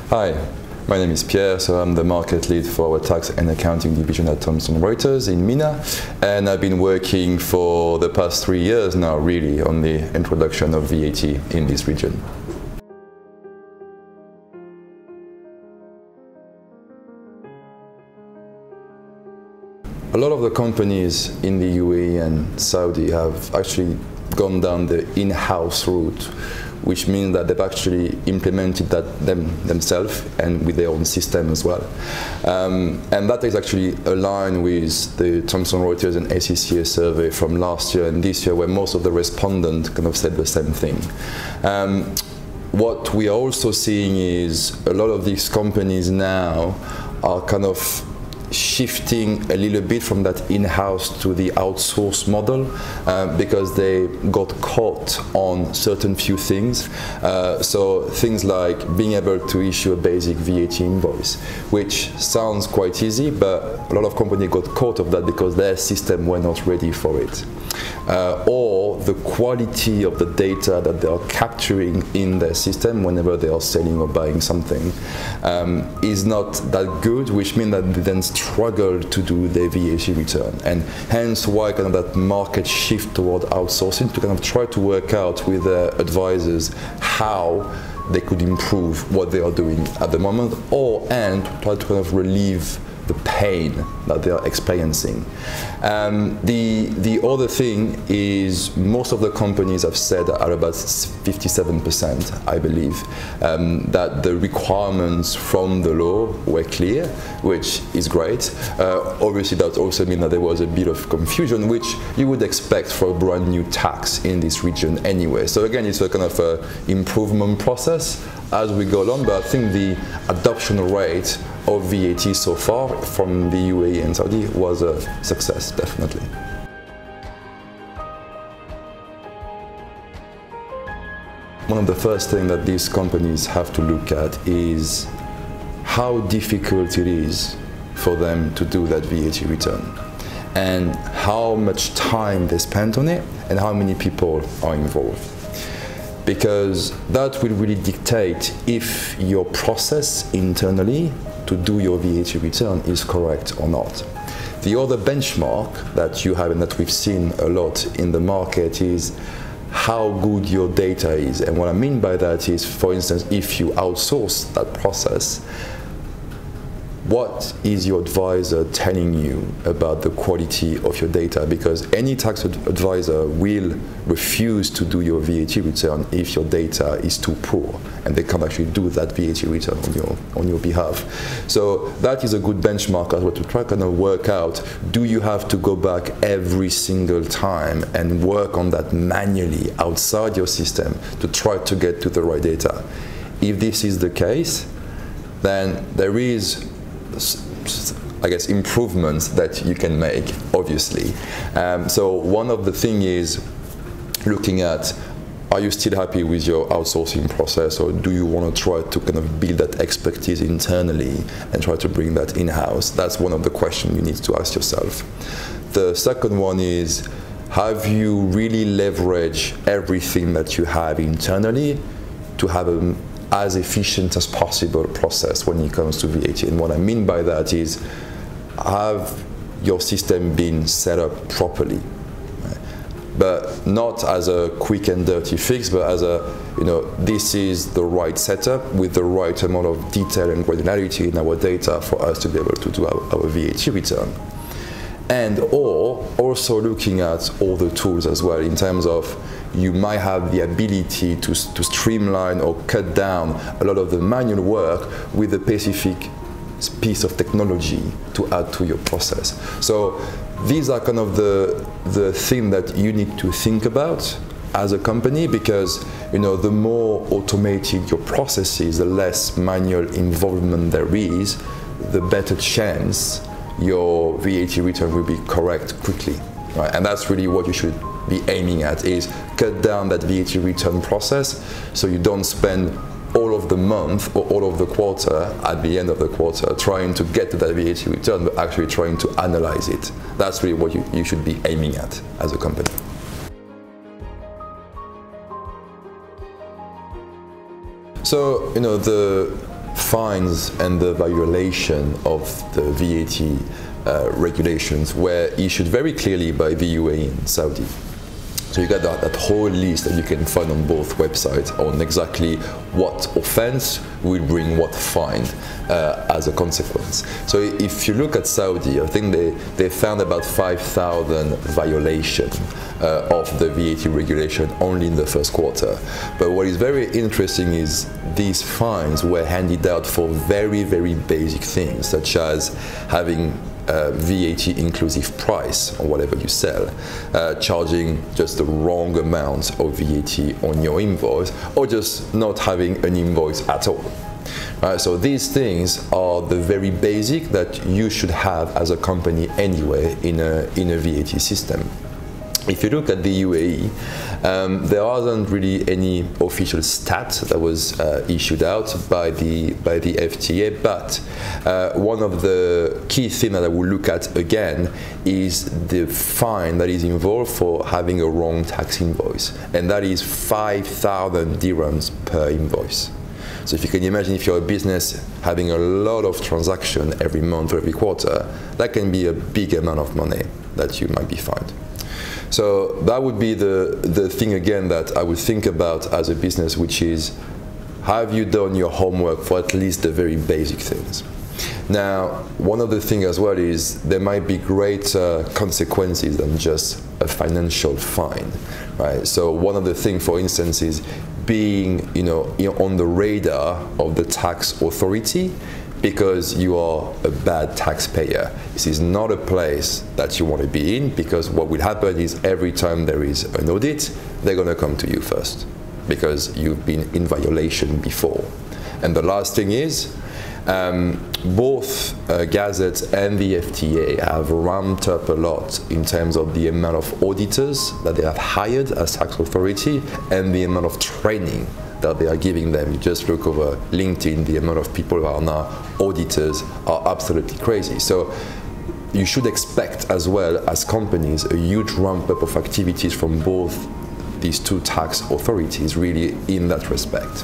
Hi, my name is Pierre, so I'm the market lead for our tax and accounting division at Thomson Reuters in MENA, and I've been working for the past 3 years now really on the introduction of VAT in this region. A lot of the companies in the UAE and Saudi have actually gone down the in-house route, which means that they've actually implemented that themselves and with their own system as well. And that is actually aligned with the Thomson Reuters and ACCA survey from last year and this year, where most of the respondents kind of said the same thing. What we are also seeing is a lot of these companies now are kind of shifting a little bit from that in-house to the outsource model because they got caught on certain few things. So things like being able to issue a basic VAT invoice, which sounds quite easy, but a lot of companies got caught of that because their system were not ready for it. Or the quality of the data that they are capturing in their system whenever they are selling or buying something is not that good, which means that they then struggle to do their VAT return, and hence why kind of that market shift toward outsourcing to kind of try to work out with their advisors how they could improve what they are doing at the moment, and try to kind of relieve the pain that they are experiencing. The other thing is most of the companies have said at about 57%, I believe, that the requirements from the law were clear, which is great. Obviously that also means that there was a bit of confusion, which you would expect for a brand new tax in this region anyway. So again, it's a kind of a improvement process as we go along, but I think the adoption rate of VAT so far from the UAE and Saudi was a success, definitely. One of the first things that these companies have to look at is how difficult it is for them to do that VAT return, and how much time they spend on it, and how many people are involved. Because that will really dictate if your process internally to do your VAT return is correct or not. The other benchmark that you have and that we've seen a lot in the market is how good your data is. And what I mean by that is, for instance, if you outsource that process, what is your advisor telling you about the quality of your data? Because any tax advisor will refuse to do your VAT return if your data is too poor, and they can't actually do that VAT return on your behalf. So that is a good benchmark as well to try to kind of work out, do you have to go back every single time and work on that manually outside your system to try to get to the right data? If this is the case, then there is, I guess, improvements that you can make, obviously. So one of the things is looking at, are you still happy with your outsourcing process, or do you want to try to kind of build that expertise internally and try to bring that in-house? That's one of the questions you need to ask yourself. The second one is, have you really leveraged everything that you have internally to have as efficient as possible process when it comes to VAT? And what I mean by that is, have your system been set up properly? But not as a quick and dirty fix, but as a, this is the right setup with the right amount of detail and granularity in our data for us to be able to do our VAT return. And or also looking at all the tools as well, in terms of, you might have the ability to streamline or cut down a lot of the manual work with a specific piece of technology to add to your process. So these are kind of the thing that you need to think about as a company, because the more automated your process is, the less manual involvement there is, the better chance your VAT return will be correct quickly, right? And that's really what you should be aiming at, is cut down that VAT return process so you don't spend all of the month or all of the quarter at the end of the quarter trying to get to that VAT return, but actually trying to analyze it. That's really what you should be aiming at as a company. So, the fines and the violation of the VAT regulations were issued very clearly by the UAE and Saudi. So you got that whole list that you can find on both websites on exactly what offense will bring what fine as a consequence. So if you look at Saudi, I think they found about 5,000 violations of the VAT regulation only in the first quarter. But what is very interesting is these fines were handed out for very, very basic things, such as having VAT inclusive price on whatever you sell, charging just the wrong amount of VAT on your invoice, or just not having an invoice at all. So these things are the very basic that you should have as a company anyway in a VAT system. If you look at the UAE, there wasn't really any official stat that was issued out by the FTA, but one of the key things that I will look at again is the fine that is involved for having a wrong tax invoice, and that is 5,000 dirhams per invoice. So if you can imagine, if you're a business having a lot of transactions every month or every quarter, that can be a big amount of money that you might be fined. So that would be the thing again that I would think about as a business, which is, have you done your homework for at least the very basic things? Now, one other thing as well is there might be greater consequences than just a financial fine, right? So one of the things, for instance, is being on the radar of the tax authority because you are a bad taxpayer. This is not a place that you want to be in, because what will happen is every time there is an audit, they're going to come to you first because you've been in violation before. And the last thing is, both Gazette and the FTA have ramped up a lot in terms of the amount of auditors that they have hired as tax authority and the amount of training that they are giving them. You just look over LinkedIn, the amount of people who are now auditors are absolutely crazy. So you should expect as well as companies a huge ramp up of activities from both these two tax authorities really in that respect.